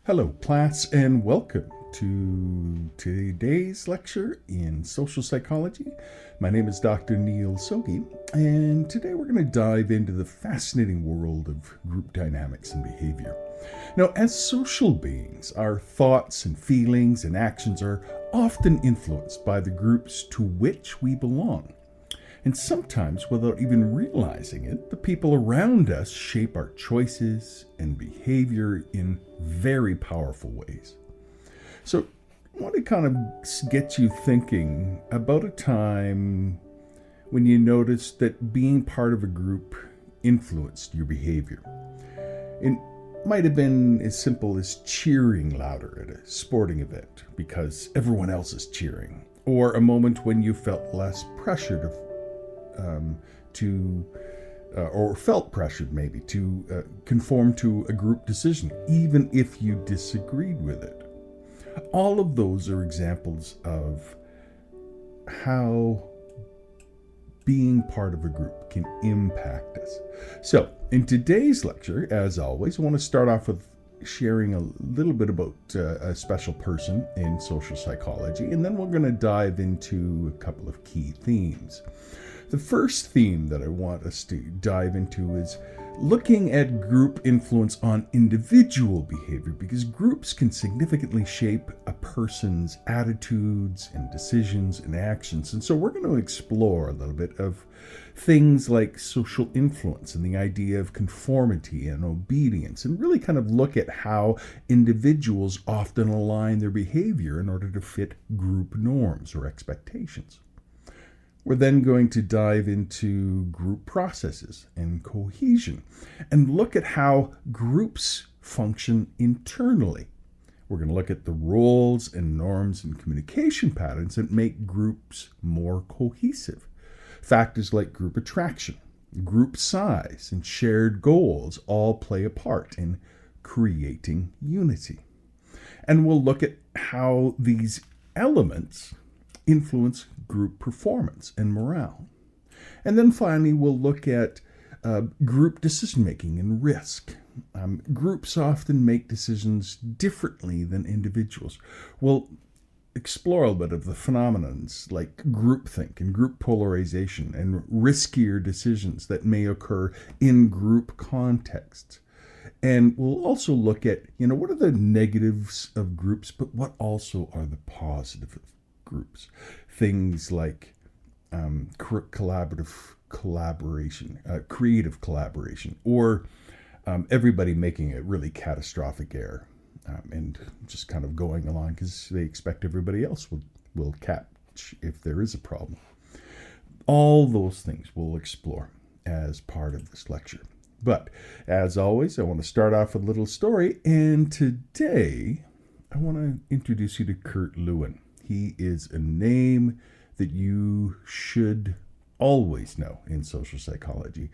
Hello, class, and welcome to today's lecture in social psychology. My name is Dr. Neil Soggie, and today we're going to dive into the fascinating world of group dynamics and behavior. Now, as social beings, our thoughts and feelings and actions are often influenced by the groups to which we belong. And sometimes, without even realizing it, the people around us shape our choices and behavior in very powerful ways. So, I want to kind of get you thinking about a time when you noticed that being part of a group influenced your behavior. It might have been as simple as cheering louder at a sporting event because everyone else is cheering, or a moment when you felt less pressure or felt pressured maybe to conform to a group decision, even if you disagreed with it. All of those are examples of how being part of a group can impact us. So, in today's lecture, as always, I want to start off with sharing a little bit about a special person in social psychology, and then we're going to dive into a couple of key themes. The first theme that I want us to dive into is looking at group influence on individual behavior, because groups can significantly shape a person's attitudes and decisions and actions. And so we're going to explore a little bit of things like social influence and the idea of conformity and obedience, and really kind of look at how individuals often align their behavior in order to fit group norms or expectations. We're then going to dive into group processes and cohesion and look at how groups function internally. We're going to look at the roles and norms and communication patterns that make groups more cohesive. Factors like group attraction, group size, and shared goals all play a part in creating unity. And we'll look at how these elements influence group performance and morale. And then finally, we'll look at group decision making and risk. Groups often make decisions differently than individuals. We'll explore a little bit of the phenomenons like groupthink and group polarization and riskier decisions that may occur in group contexts. And we'll also look at, what are the negatives of groups, but what also are the positives of groups. Things like creative collaboration, or everybody making a really catastrophic error and just kind of going along because they expect everybody else will catch if there is a problem. All those things we'll explore as part of this lecture. But as always, I want to start off with a little story, and today I want to introduce you to Kurt Lewin. He is a name that you should always know in social psychology.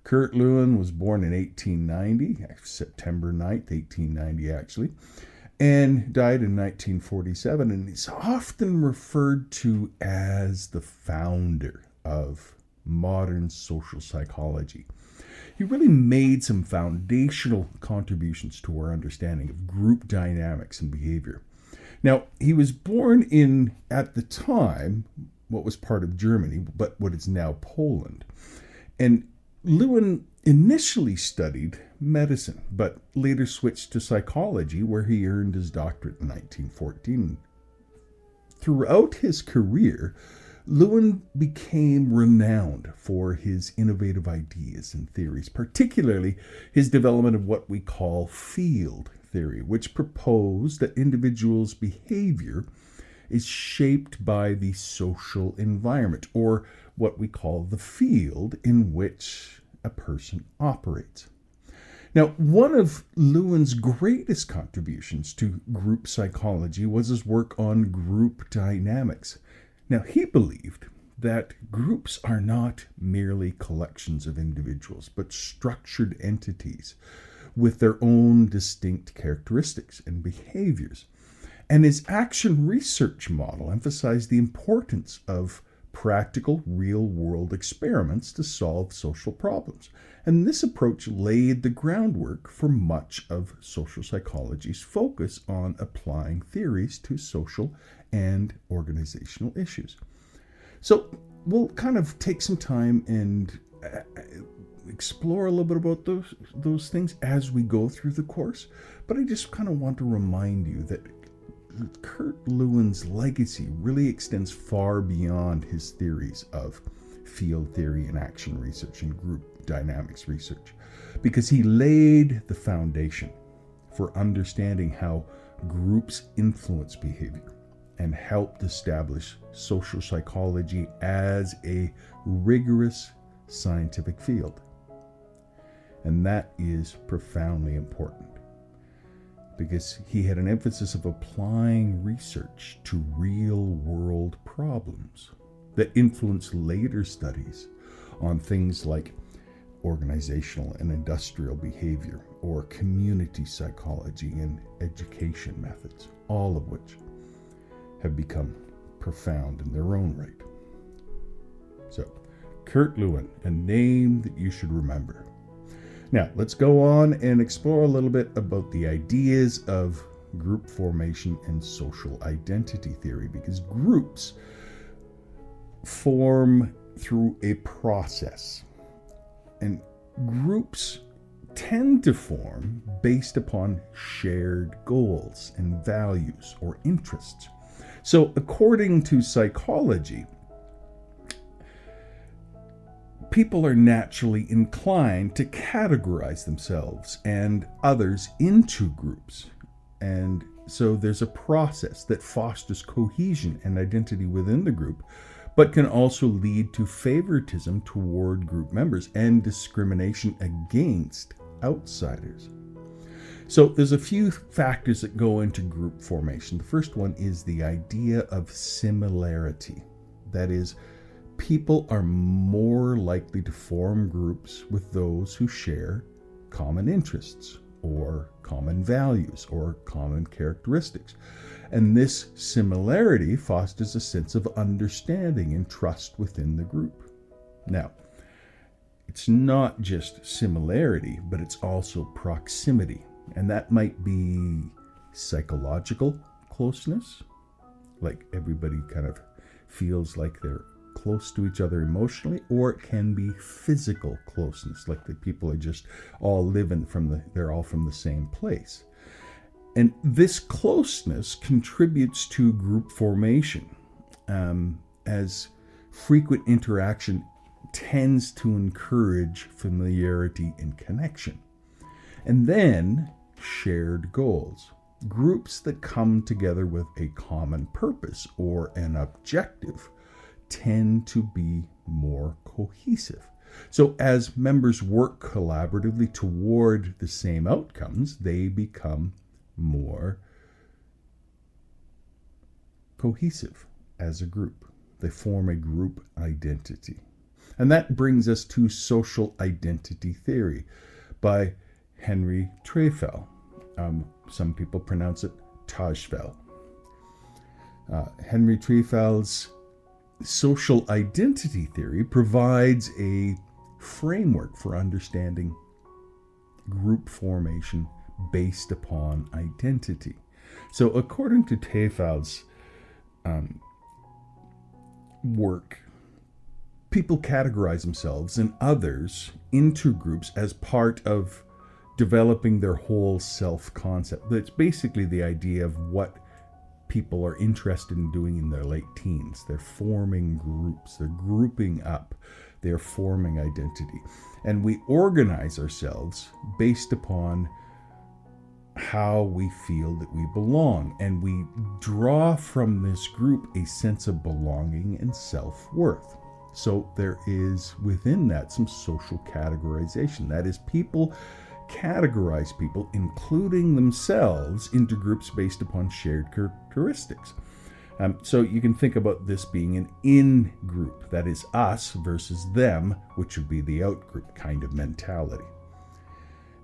Kurt Lewin was born in 1890, September 9th, 1890 actually, and died in 1947, and he's often referred to as the founder of modern social psychology. He really made some foundational contributions to our understanding of group dynamics and behavior. Now, he was born in, at the time, what was part of Germany, but what is now Poland. And Lewin initially studied medicine, but later switched to psychology, where he earned his doctorate in 1914. Throughout his career, Lewin became renowned for his innovative ideas and theories, particularly his development of what we call field theory, which proposed that individuals' behavior is shaped by the social environment, or what we call the field in which a person operates. Now, one of Lewin's greatest contributions to group psychology was his work on group dynamics. Now, he believed that groups are not merely collections of individuals, but structured entities with their own distinct characteristics and behaviors. And his action research model emphasized the importance of practical, real-world experiments to solve social problems. And this approach laid the groundwork for much of social psychology's focus on applying theories to social and organizational issues. So we'll kind of take some time and explore a little bit about those things as we go through the course. But I just kind of want to remind you that Kurt Lewin's legacy really extends far beyond his theories of field theory and action research and group dynamics research, because he laid the foundation for understanding how groups influence behavior and helped establish social psychology as a rigorous scientific field. And that is profoundly important, because he had an emphasis of applying research to real-world problems that influenced later studies on things like organizational and industrial behavior, or community psychology and education methods, all of which have become profound in their own right. So, Kurt Lewin, a name that you should remember. Now, let's go on and explore a little bit about the ideas of group formation and social identity theory, because groups form through a process, and groups tend to form based upon shared goals and values or interests. So, according to psychology, people are naturally inclined to categorize themselves and others into groups. And so there's a process that fosters cohesion and identity within the group, but can also lead to favoritism toward group members and discrimination against outsiders. So there's a few factors that go into group formation. The first one is the idea of similarity. That is, people are more likely to form groups with those who share common interests or common values or common characteristics. And this similarity fosters a sense of understanding and trust within the group. Now, it's not just similarity, but it's also proximity. And that might be psychological closeness, like everybody kind of feels like they're close to each other emotionally, or it can be physical closeness, like the people are just all living they're all from the same place. And this closeness contributes to group formation, as frequent interaction tends to encourage familiarity and connection. And then shared goals. Groups that come together with a common purpose or an objective tend to be more cohesive. So as members work collaboratively toward the same outcomes, they become more cohesive as a group. They form a group identity. And that brings us to social identity theory by Henry Treifel. Some people pronounce it Tajfel. Henry Treifel's social identity theory provides a framework for understanding group formation based upon identity. So according to Treifel's work, people categorize themselves and others into groups as part of developing their whole self-concept. That's basically the idea of what people are interested in doing in their late teens. They're forming groups, they're grouping up, they're forming identity. And we organize ourselves based upon how we feel that we belong. And we draw from this group a sense of belonging and self-worth. So there is within that some social categorization. That is, people categorize people, including themselves, into groups based upon shared characteristics. So you can think about this being an in-group, that is us versus them, which would be the out-group kind of mentality.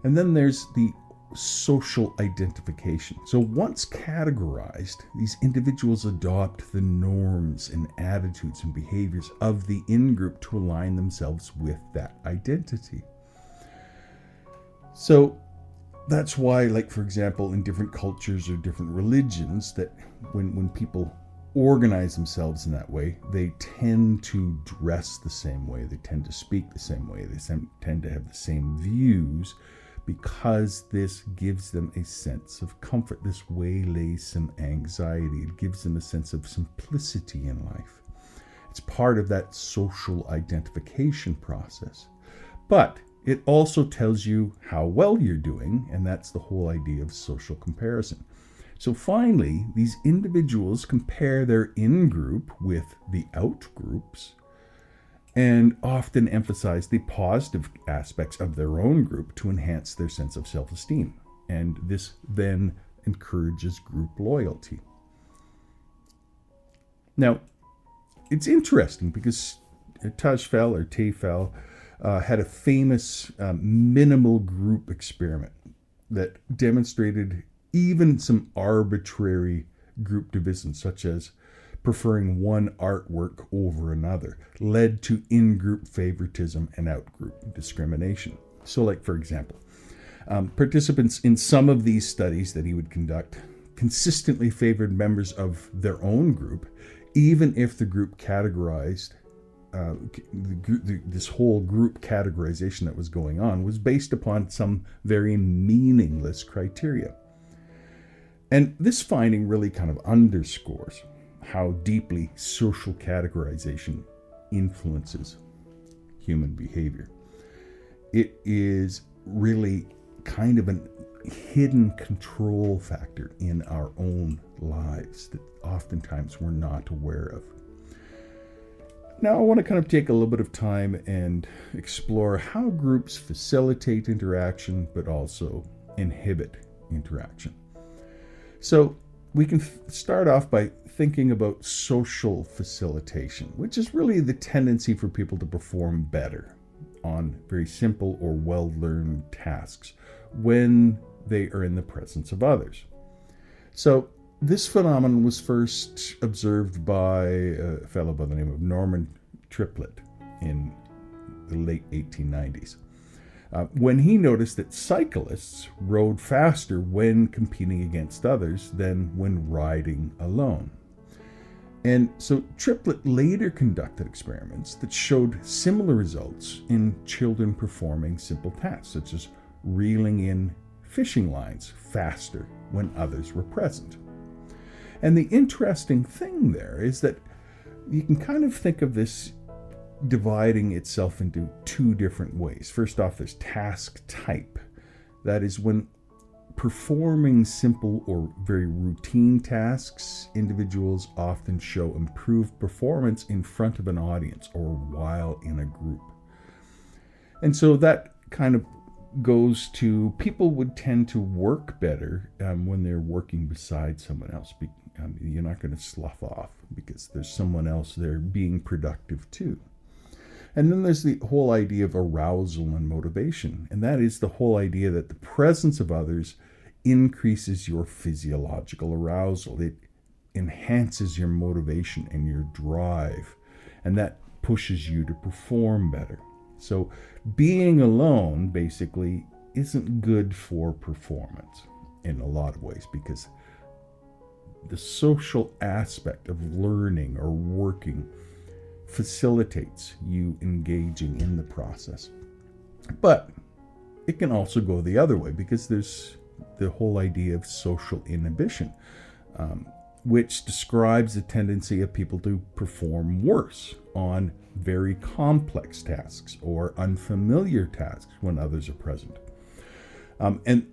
And then there's the social identification. So once categorized, these individuals adopt the norms and attitudes and behaviors of the in-group to align themselves with that identity. So that's why, like, for example, in different cultures or different religions, that when people organize themselves in that way, they tend to dress the same way, they tend to speak the same way, they tend to have the same views, because this gives them a sense of comfort. This waylays some anxiety. It gives them a sense of simplicity in life. It's part of that social identification process. But it also tells you how well you're doing, and that's the whole idea of social comparison. So finally, these individuals compare their in-group with the out-groups, and often emphasize the positive aspects of their own group to enhance their sense of self-esteem. And this then encourages group loyalty. Now, it's interesting because Tafel had a famous minimal group experiment that demonstrated even some arbitrary group divisions, such as preferring one artwork over another, led to in-group favoritism and out-group discrimination. So, like, for example, participants in some of these studies that he would conduct consistently favored members of their own group, even if the group categorized, this whole group categorization that was going on was based upon some very meaningless criteria. And this finding really kind of underscores how deeply social categorization influences human behavior. It is really kind of a hidden control factor in our own lives that oftentimes we're not aware of. Now, I want to kind of take a little bit of time and explore how groups facilitate interaction, but also inhibit interaction. So we can start off by thinking about social facilitation, which is really the tendency for people to perform better on very simple or well-learned tasks when they are in the presence of others. So this phenomenon was first observed by a fellow by the name of Norman Triplett in the late 1890s. When he noticed that cyclists rode faster when competing against others than when riding alone. And so Triplett later conducted experiments that showed similar results in children performing simple tasks, such as reeling in fishing lines faster when others were present. And the interesting thing there is that you can kind of think of this dividing itself into two different ways. First off, there's task type. That is, when performing simple or very routine tasks, individuals often show improved performance in front of an audience or while in a group. And so that kind of goes to people would tend to work better when they're working beside someone else. You're not going to slough off because there's someone else there being productive too. And then there's the whole idea of arousal and motivation. And that is the whole idea that the presence of others increases your physiological arousal. It enhances your motivation and your drive. And that pushes you to perform better. So being alone basically isn't good for performance in a lot of ways, because the social aspect of learning or working facilitates you engaging in the process. But it can also go the other way, because there's the whole idea of social inhibition, which describes the tendency of people to perform worse on very complex tasks or unfamiliar tasks when others are present. And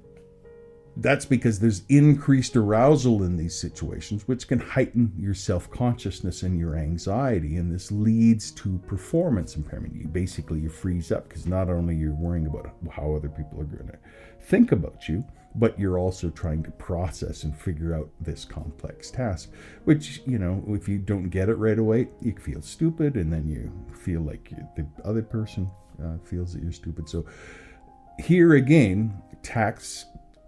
that's because there's increased arousal in these situations, which can heighten your self-consciousness and your anxiety. And this leads to performance impairment. You freeze up, because not only you're worrying about how other people are going to think about you, but you're also trying to process and figure out this complex task, which, if you don't get it right away, you feel stupid, and then you feel like the other person feels that you're stupid. So here again,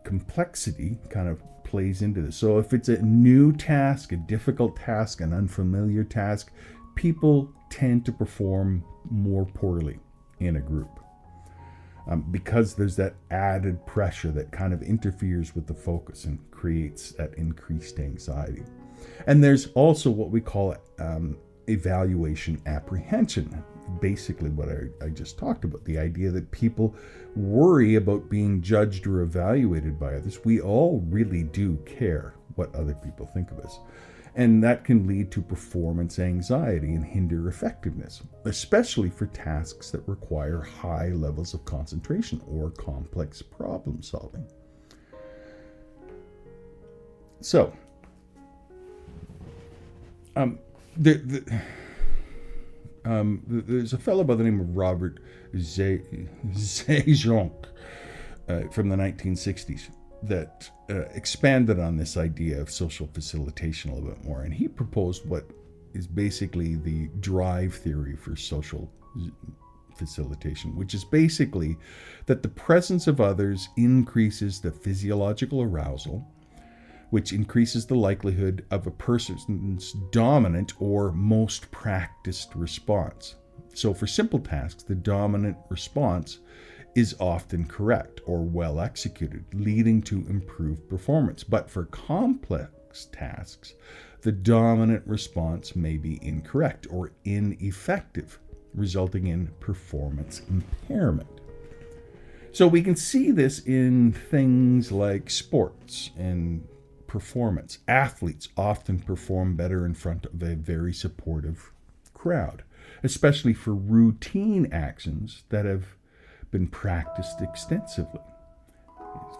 complexity kind of plays into this. So if it's a new task, a difficult task, an unfamiliar task, people tend to perform more poorly in a group. Because there's that added pressure that kind of interferes with the focus and creates that increased anxiety. And there's also what we call evaluation apprehension. Basically what I just talked about, the idea that people worry about being judged or evaluated by others. We all really do care what other people think of us. And that can lead to performance anxiety and hinder effectiveness, especially for tasks that require high levels of concentration or complex problem solving. So, there's a fellow by the name of Robert Zajonc from the 1960s that expanded on this idea of social facilitation a little bit more. And he proposed what is basically the drive theory for social facilitation, which is basically that the presence of others increases the physiological arousal, which increases the likelihood of a person's dominant or most practiced response. So for simple tasks, the dominant response is often correct or well executed, leading to improved performance. But for complex tasks, the dominant response may be incorrect or ineffective, resulting in performance impairment. So we can see this in things like sports and performance. Athletes often perform better in front of a very supportive crowd, especially for routine actions that have been practiced extensively.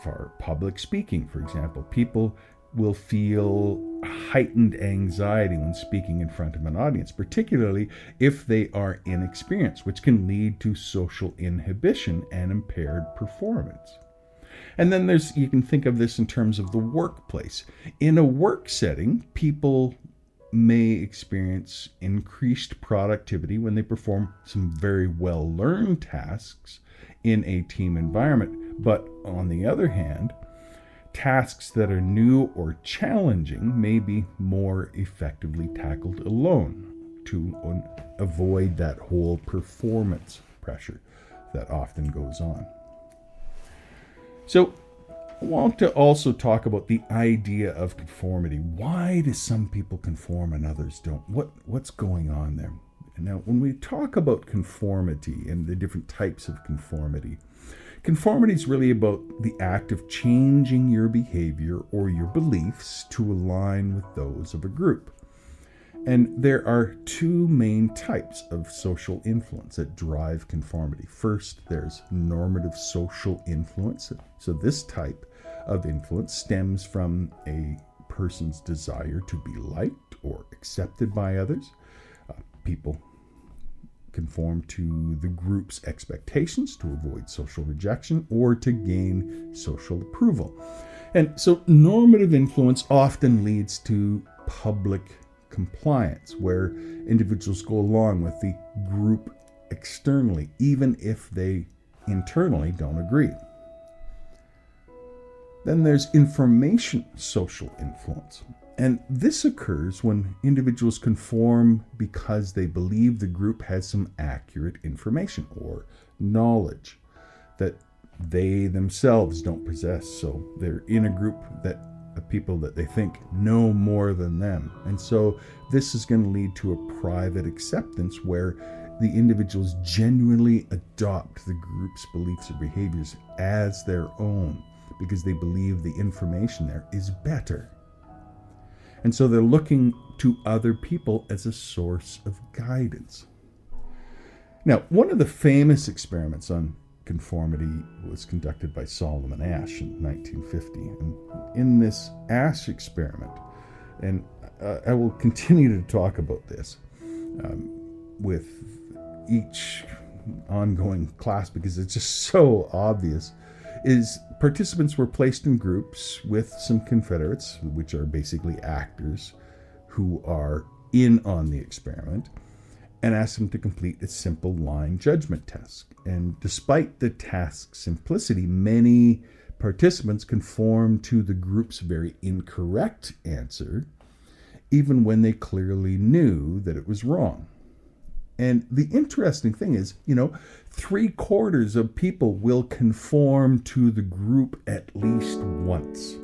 For public speaking, for example, people will feel heightened anxiety when speaking in front of an audience, particularly if they are inexperienced, which can lead to social inhibition and impaired performance. And then you can think of this in terms of the workplace. In a work setting, people may experience increased productivity when they perform some very well-learned tasks in a team environment. But on the other hand, tasks that are new or challenging may be more effectively tackled alone to avoid that whole performance pressure that often goes on. So I want to also talk about the idea of conformity. Why do some people conform and others don't? What's going on there? Now, when we talk about conformity and the different types of conformity is really about the act of changing your behavior or your beliefs to align with those of a group. And there are two main types of social influence that drive conformity. First, there's normative social influence. So this type of influence stems from a person's desire to be liked or accepted by others. People conform to the group's expectations to avoid social rejection or to gain social approval. And so normative influence often leads to public compliance, where individuals go along with the group externally, even if they internally don't agree. Then there's information social influence. And this occurs when individuals conform because they believe the group has some accurate information or knowledge that they themselves don't possess. So they're in a group of people that they think know more than them. And so this is going to lead to a private acceptance where the individuals genuinely adopt the group's beliefs or behaviors as their own because they believe the information there is better. And so they're looking to other people as a source of guidance. Now, one of the famous experiments on conformity was conducted by Solomon Asch in 1950. And in this Asch experiment, and I will continue to talk about this with each ongoing class because it's just so obvious, is participants were placed in groups with some confederates, which are basically actors who are in on the experiment, and asked them to complete a simple line judgment task. And despite the task's simplicity, many participants conformed to the group's very incorrect answer, even when they clearly knew that it was wrong. And the interesting thing is, 3/4 of people will conform to the group at least once.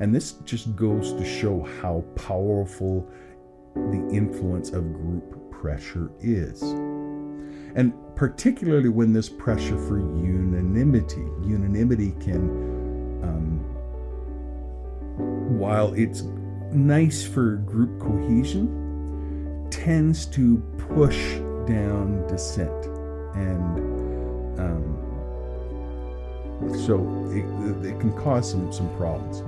And this just goes to show how powerful the influence of group pressure is. And particularly when this pressure for unanimity can, while it's nice for group cohesion, tends to push down dissent. And so it can cause some problems.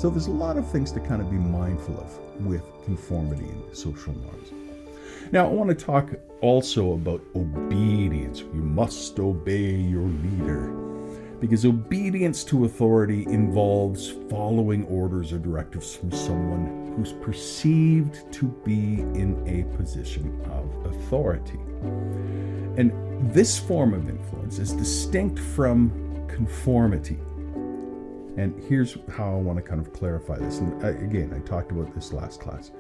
So there's a lot of things to kind of be mindful of with conformity and social norms. Now, I want to talk also about obedience. You must obey your leader, because obedience to authority involves following orders or directives from someone who's perceived to be in a position of authority. And this form of influence is distinct from conformity. And here's how I want to kind of clarify this. And again, I talked about this last class.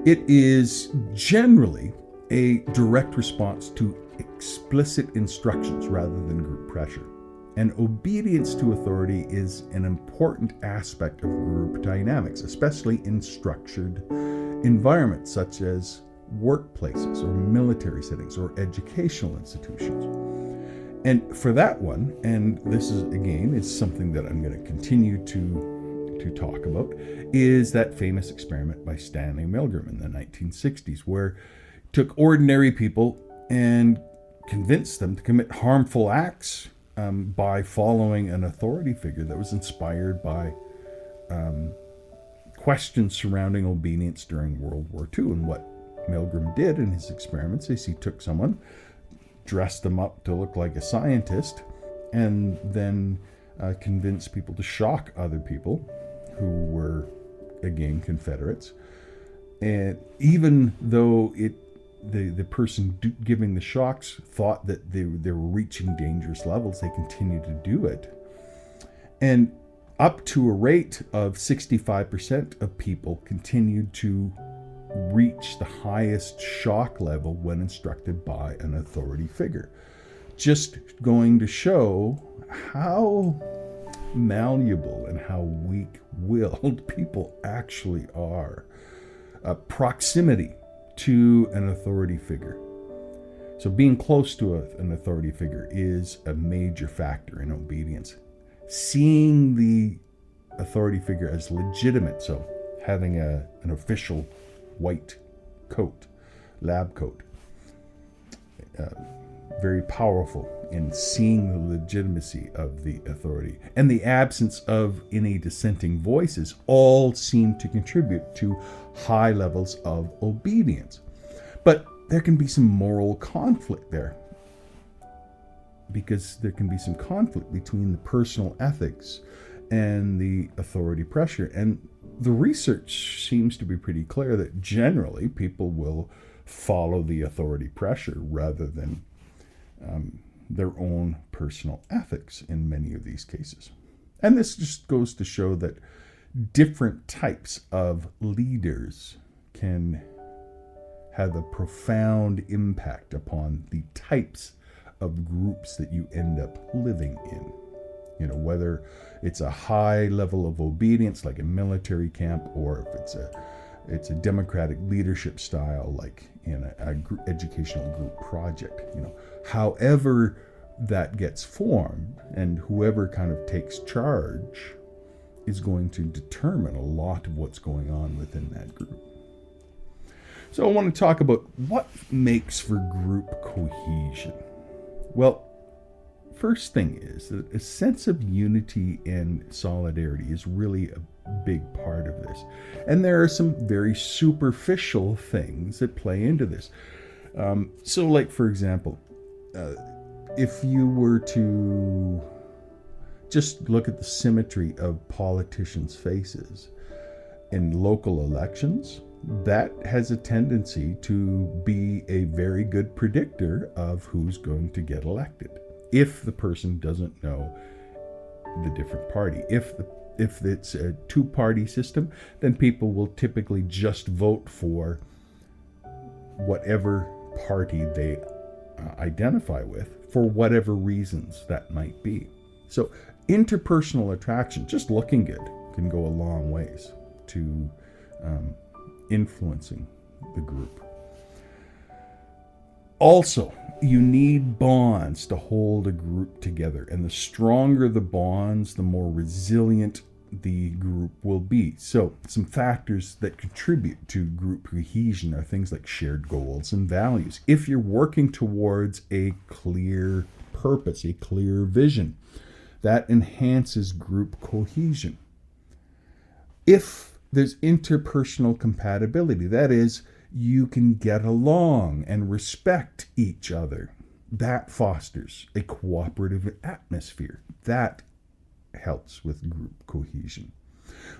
It is generally a direct response to explicit instructions rather than group pressure. And obedience to authority is an important aspect of group dynamics, especially in structured environments such as workplaces or military settings or educational institutions. And for that one, and this is something that I'm going to continue to talk about, is that famous experiment by Stanley Milgram in the 1960s, where he took ordinary people and convinced them to commit harmful acts by following an authority figure that was inspired by questions surrounding obedience during World War II. And what Milgram did in his experiments is he took someone, dressed them up to look like a scientist, and then convinced people to shock other people who were, again, Confederates. And even though the person giving the shocks thought that they were reaching dangerous levels, they continued to do it. And up to a rate of 65% of people continued to reach the highest shock level when instructed by an authority figure. Just going to show how malleable and how weak-willed people actually are. Proximity to an authority figure. So being close to an authority figure is a major factor in obedience. Seeing the authority figure as legitimate, so having an official white coat, lab coat, very powerful in seeing the legitimacy of the authority. And the absence of any dissenting voices all seem to contribute to high levels of obedience. But there can be some moral conflict there, because there can be some conflict between the personal ethics and the authority pressure. And the research seems to be pretty clear that generally people will follow the authority pressure rather than their own personal ethics in many of these cases. And this just goes to show that different types of leaders can have a profound impact upon the types of groups that you end up living in. Whether it's a high level of obedience like a military camp, or if it's a democratic leadership style like in a educational group project. However that gets formed, and whoever kind of takes charge is going to determine a lot of what's going on within that group. So I want to talk about what makes for group cohesion. Well, first thing is that a sense of unity and solidarity is really a big part of this. And there are some very superficial things that play into this. So like, for example, if you were to just look at the symmetry of politicians' faces in local elections, that has a tendency to be a very good predictor of who's going to get elected, if the person doesn't know the different party. If it's a two-party system, then people will typically just vote for whatever party they identify with, for whatever reasons that might be. So interpersonal attraction, just looking good, can go a long ways to influencing the group. Also, you need bonds to hold a group together, and the stronger the bonds, the more resilient the group will be. So some factors that contribute to group cohesion are things like shared goals and values. If you're working towards a clear purpose, a clear vision, that enhances group cohesion. If there's interpersonal compatibility, that is, you can get along and respect each other, that fosters a cooperative atmosphere. That helps with group cohesion.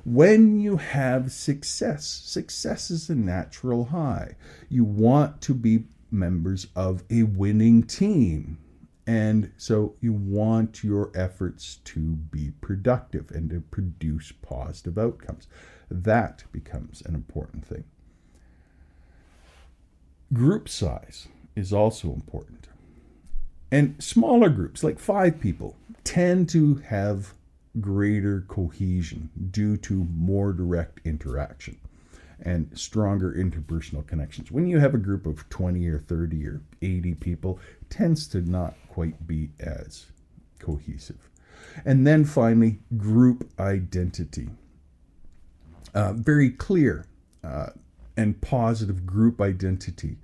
When you have success is a natural high. You want to be members of a winning team. And so you want your efforts to be productive and to produce positive outcomes. That becomes an important thing. Group size is also important. And smaller groups, like 5 people, tend to have greater cohesion due to more direct interaction and stronger interpersonal connections. When you have a group of 20 or 30 or 80 people, it tends to not quite be as cohesive. And then finally, group identity. Very clear and positive group identity.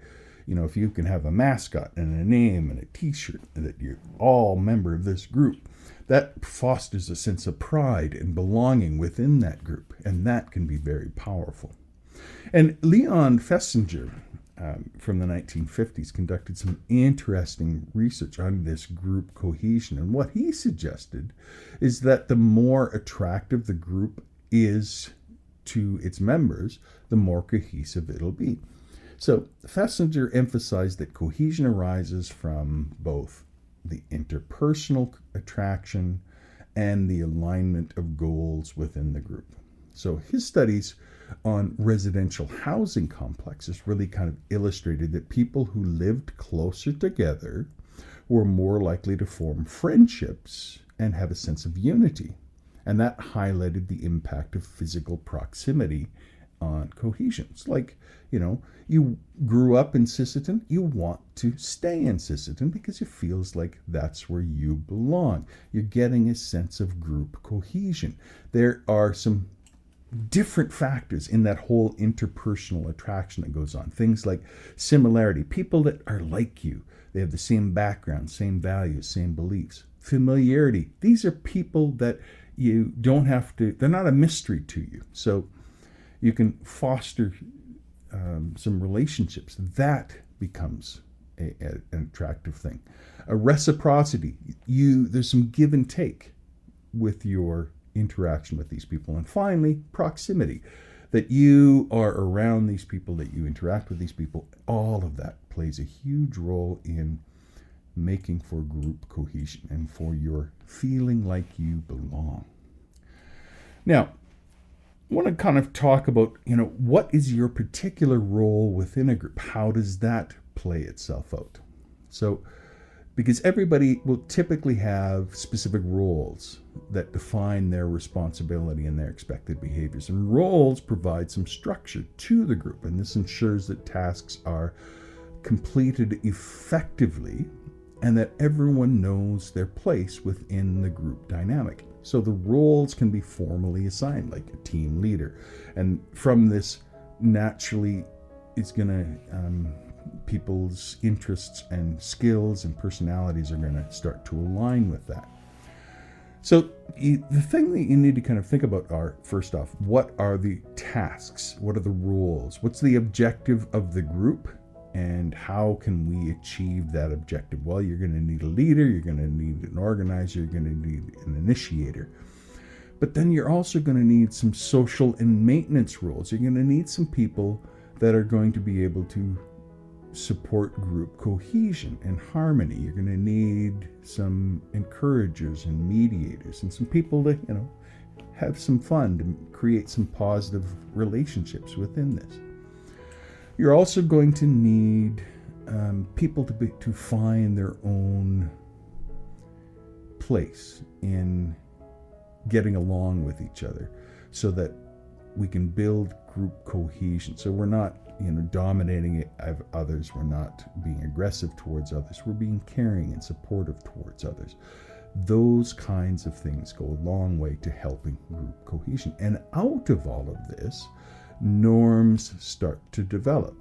You know, if you can have a mascot and a name and a t-shirt that you're all member of this group, that fosters a sense of pride and belonging within that group, and that can be very powerful. And Leon Festinger from the 1950s conducted some interesting research on this group cohesion, and what he suggested is that the more attractive the group is to its members, the more cohesive it'll be. So Festinger emphasized that cohesion arises from both the interpersonal attraction and the alignment of goals within the group. So his studies on residential housing complexes really kind of illustrated that people who lived closer together were more likely to form friendships and have a sense of unity. And that highlighted the impact of physical proximity on cohesion. It's like, you know, you grew up in Sisseton, you want to stay in Sisseton because it feels like that's where you belong. You're getting a sense of group cohesion. There are some different factors in that whole interpersonal attraction that goes on. Things like similarity, people that are like you, they have the same background, same values, same beliefs. Familiarity, these are people that you don't have to, they're not a mystery to you. So you can foster some relationships. That becomes an attractive thing. A reciprocity, there's some give and take with your interaction with these people. And finally, proximity, that you are around these people, that you interact with these people. All of that plays a huge role in making for group cohesion and for your feeling like you belong. Now, I want to kind of talk about, what is your particular role within a group? How does that play itself out? So, because everybody will typically have specific roles that define their responsibility and their expected behaviors. And roles provide some structure to the group, and this ensures that tasks are completed effectively and that everyone knows their place within the group dynamic. So the roles can be formally assigned, like a team leader. And from this, naturally, it's going to, people's interests and skills and personalities are going to start to align with that. So the thing that you need to kind of think about are, first off, what are the tasks? What are the roles? What's the objective of the group? And how can we achieve that objective? Well, you're going to need a leader, you're going to need an organizer, you're going to need an initiator. But then you're also going to need some social and maintenance roles. You're going to need some people that are going to be able to support group cohesion and harmony. You're going to need some encouragers and mediators and some people to, have some fun, to create some positive relationships within this. You're also going to need people to find their own place in getting along with each other, so that we can build group cohesion. So we're not, dominating others. We're not being aggressive towards others. We're being caring and supportive towards others. Those kinds of things go a long way to helping group cohesion. And out of all of this, norms start to develop.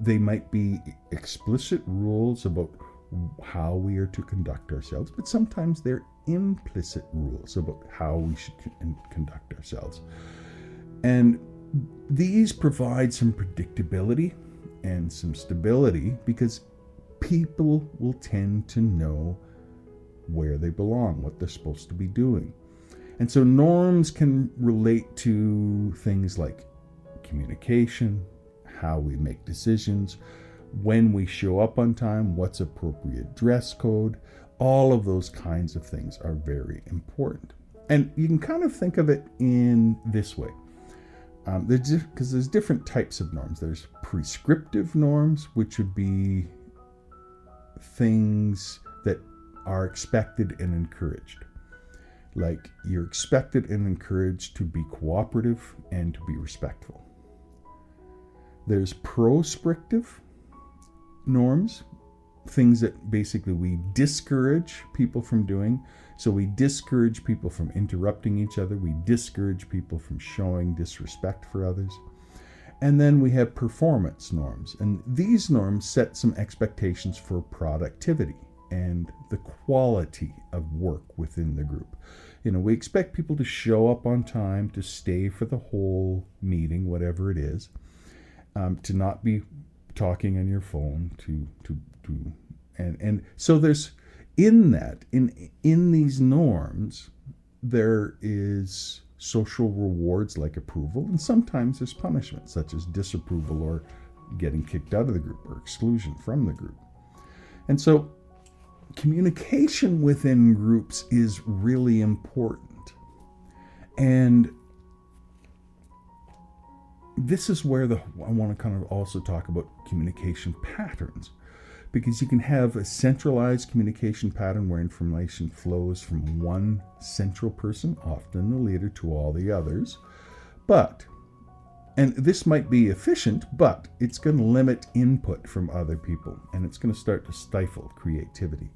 They might be explicit rules about how we are to conduct ourselves, but sometimes they're implicit rules about how we should conduct ourselves. And these provide some predictability and some stability, because people will tend to know where they belong, what they're supposed to be doing. And so norms can relate to things like communication, how we make decisions, when we show up on time, what's appropriate dress code. All of those kinds of things are very important. And you can kind of think of it in this way. Because there's different types of norms. There's prescriptive norms, which would be things that are expected and encouraged. Like, you're expected and encouraged to be cooperative and to be respectful. There's proscriptive norms, things that basically we discourage people from doing. So we discourage people from interrupting each other. We discourage people from showing disrespect for others. And then we have performance norms. And these norms set some expectations for productivity and the quality of work within the group. We expect people to show up on time, to stay for the whole meeting, whatever it is, to not be talking on your phone, and so there's in these norms, there is social rewards like approval, and sometimes there's punishment such as disapproval or getting kicked out of the group or exclusion from the group. And so communication within groups is really important. And this is where I want to kind of also talk about communication patterns, because you can have a centralized communication pattern where information flows from one central person, often the leader, to all the others. And this might be efficient, but it's going to limit input from other people, and it's going to start to stifle creativity.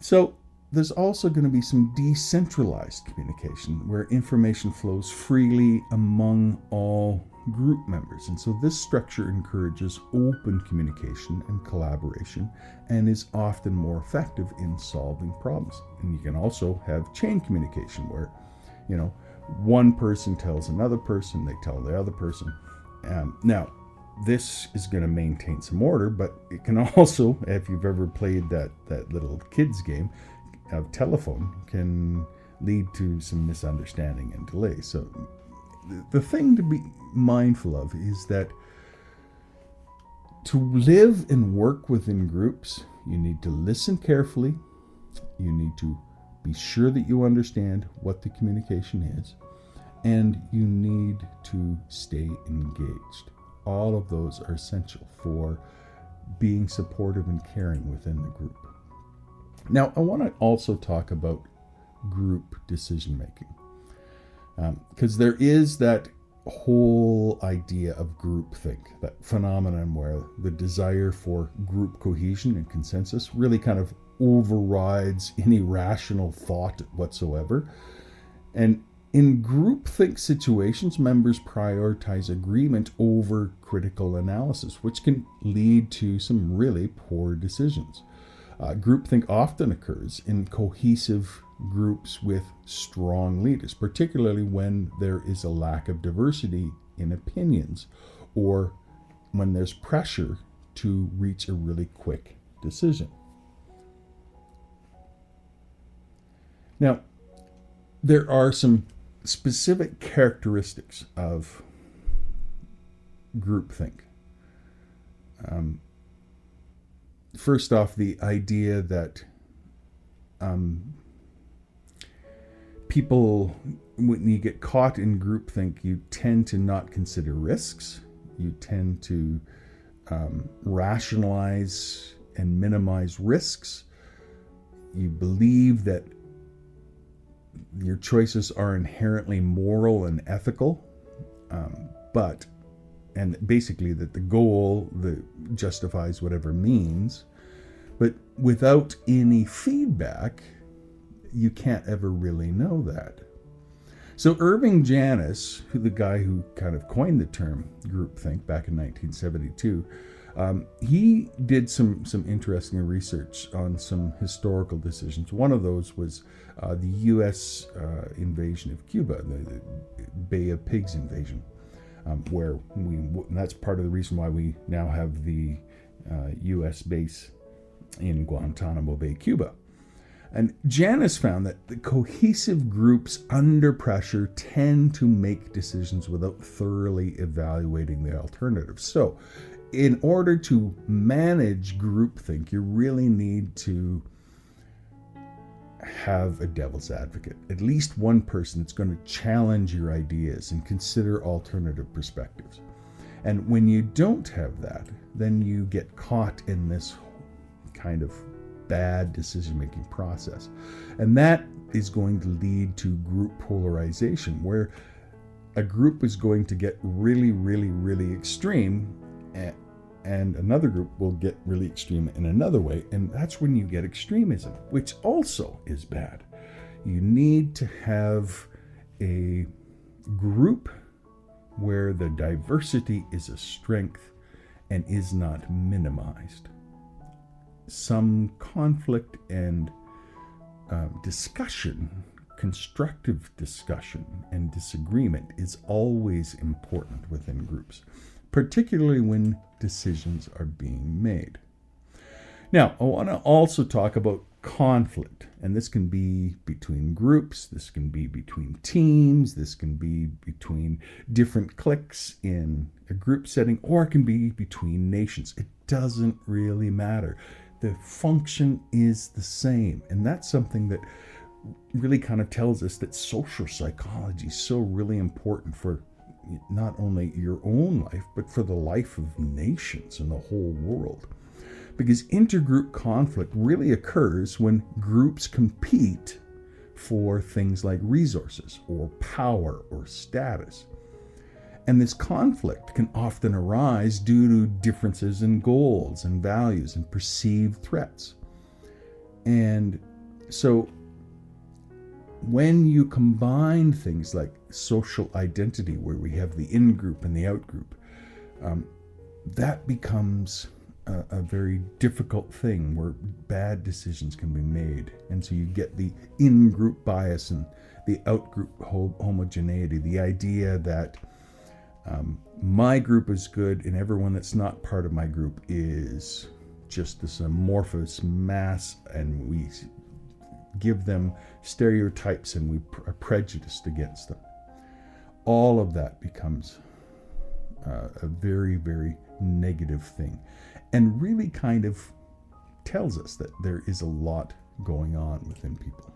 So there's also going to be some decentralized communication where information flows freely among all group members. And so this structure encourages open communication and collaboration and is often more effective in solving problems. And you can also have chain communication where, one person tells another person, they tell the other person. Now, this is going to maintain some order, but it can also, if you've ever played that little kids game of telephone, can lead to some misunderstanding and delay. So the thing to be mindful of is that to live and work within groups, you need to listen carefully. You need to be sure that you understand what the communication is, and you need to stay engaged. All of those are essential for being supportive and caring within the group. Now, I want to also talk about group decision making, because there is that whole idea of groupthink, that phenomenon where the desire for group cohesion and consensus really kind of overrides any rational thought whatsoever. And in groupthink situations, members prioritize agreement over critical analysis, which can lead to some really poor decisions. Groupthink often occurs in cohesive groups with strong leaders, particularly when there is a lack of diversity in opinions or when there's pressure to reach a really quick decision. Now, there are some specific characteristics of groupthink. First off, the idea that people, when you get caught in groupthink, you tend to not consider risks. You tend to rationalize and minimize risks. You believe that your choices are inherently moral and ethical, and basically that the goal that justifies whatever means. But without any feedback, you can't ever really know that. So Irving Janis, the guy who kind of coined the term groupthink back in 1972, he did some interesting research on some historical decisions. One of those was the U.S. Invasion of Cuba, the Bay of Pigs invasion, where and that's part of the reason why we now have the U.S. base in Guantanamo Bay, Cuba. And Janis found that the cohesive groups under pressure tend to make decisions without thoroughly evaluating the alternatives. So, in order to manage groupthink, you really need to have a devil's advocate, at least one person that's going to challenge your ideas and consider alternative perspectives. And when you don't have that, then you get caught in this kind of bad decision-making process. And that is going to lead to group polarization, where a group is going to get really, really, really extreme, and another group will get really extreme in another way. And that's when you get extremism, which also is bad. You need to have a group where the diversity is a strength and is not minimized. Some conflict and discussion, constructive discussion and disagreement is always important within groups, particularly when decisions are being made. Now, I want to also talk about conflict, and this can be between groups, this can be between teams, this can be between different cliques in a group setting, or it can be between nations. It doesn't really matter. The function is the same, and that's something that really kind of tells us that social psychology is so really important for not only your own life, but for the life of nations and the whole world. Because intergroup conflict really occurs when groups compete for things like resources or power or status. And this conflict can often arise due to differences in goals and values and perceived threats. And so when you combine things like social identity, where we have the in-group and the out-group, that becomes a very difficult thing where bad decisions can be made. And so you get the in-group bias and the out-group homogeneity, the idea that my group is good and everyone that's not part of my group is just this amorphous mass, and we give them stereotypes and we are prejudiced against them. All of that becomes a very, very negative thing, and really kind of tells us that there is a lot going on within people.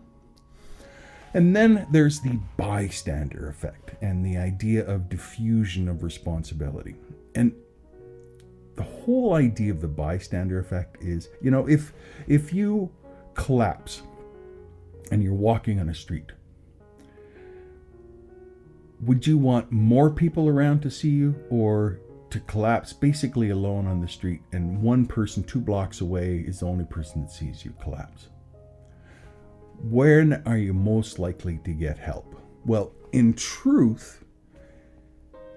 And then there's the bystander effect and the idea of diffusion of responsibility. And the whole idea of the bystander effect is, if you collapse and you're walking on a street, would you want more people around to see you, or to collapse basically alone on the street and one person 2 blocks away is the only person that sees you collapse? When are you most likely to get help? Well, in truth,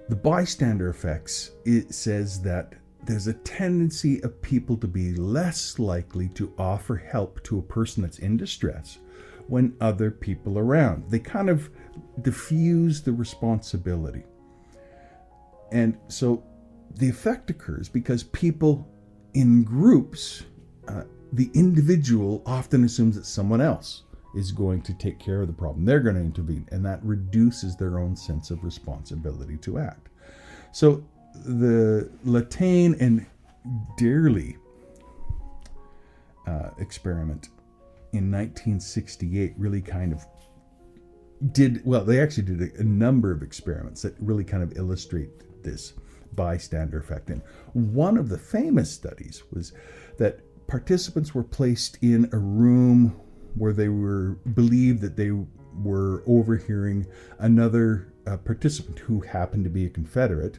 the bystander effects, it says that there's a tendency of people to be less likely to offer help to a person that's in distress when other people are around. They kind of diffuse the responsibility. And so the effect occurs because people in groups, the individual often assumes that someone else is going to take care of the problem. They're going to intervene, and that reduces their own sense of responsibility to act. So the Latane and dearly experiment in 1968 really kind of they actually did a number of experiments that really kind of illustrate this bystander effect. And one of the famous studies was that participants were placed in a room where they were believed that they were overhearing another participant who happened to be a Confederate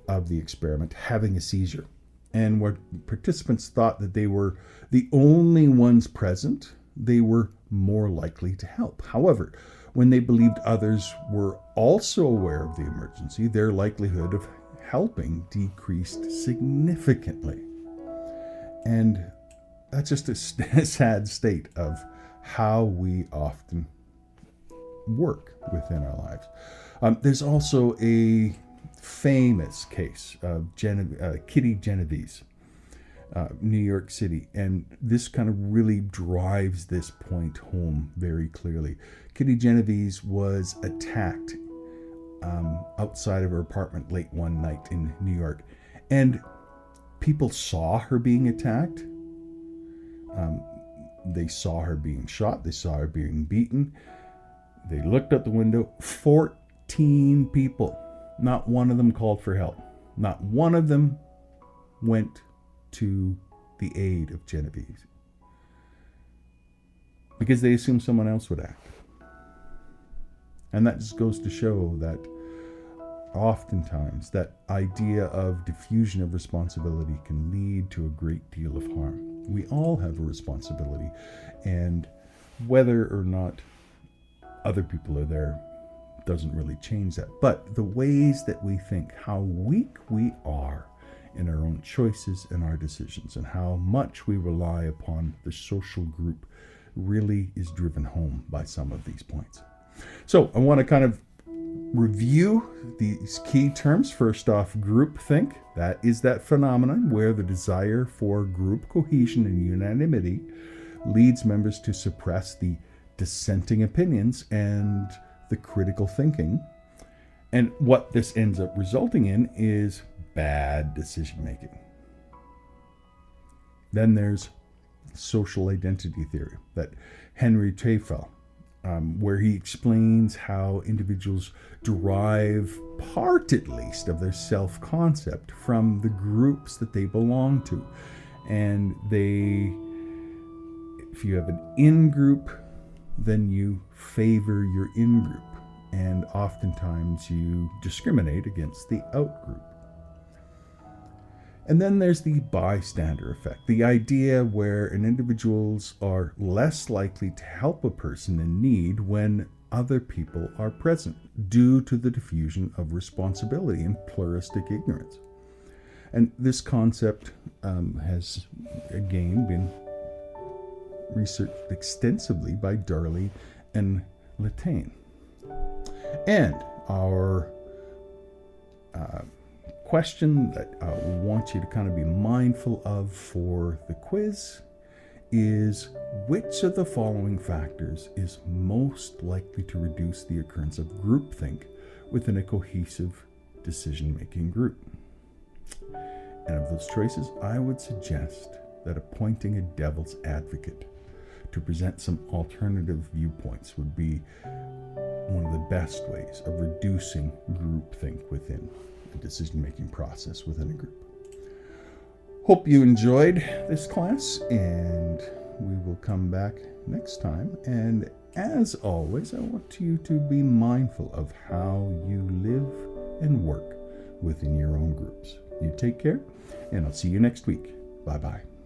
of the experiment having a seizure. And where participants thought that they were the only ones present, they were more likely to help. However, when they believed others were also aware of the emergency, their likelihood of helping decreased significantly. And that's just a sad state of how we often work within our lives. There's also a famous case of Kitty Genovese, New York City, and this kind of really drives this point home very clearly. Kitty Genovese was attacked outside of her apartment late one night in New York, and people saw her being attacked. They saw her being shot. They saw her being beaten. They looked out the window. 14 people. Not one of them called for help. Not one of them went to the aid of Genovese, because they assumed someone else would act. And that just goes to show that oftentimes that idea of diffusion of responsibility can lead to a great deal of harm. We all have a responsibility, and whether or not other people are there doesn't really change that. But the ways that we think, how weak we are in our own choices and our decisions, and how much we rely upon the social group really is driven home by some of these points. So I want to kind of review these key terms. First off, groupthink. That is that phenomenon where the desire for group cohesion and unanimity leads members to suppress the dissenting opinions and the critical thinking. And what this ends up resulting in is bad decision making. Then there's social identity theory, that Henry Tafel, where he explains how individuals derive part, at least, of their self-concept from the groups that they belong to. And if you have an in-group, then you favor your in-group. And oftentimes you discriminate against the out-group. And then there's the bystander effect, the idea where individuals are less likely to help a person in need when other people are present, due to the diffusion of responsibility and pluralistic ignorance. And this concept has again been researched extensively by Darley and Latane. And our question that I want you to kind of be mindful of for the quiz is, which of the following factors is most likely to reduce the occurrence of groupthink within a cohesive decision-making group? And of those choices, I would suggest that appointing a devil's advocate to present some alternative viewpoints would be one of the best ways of reducing groupthink within the decision-making process within a group. Hope you enjoyed this class, and we will come back next time. And as always, I want you to be mindful of how you live and work within your own groups. You take care, and I'll see you next week. Bye-bye.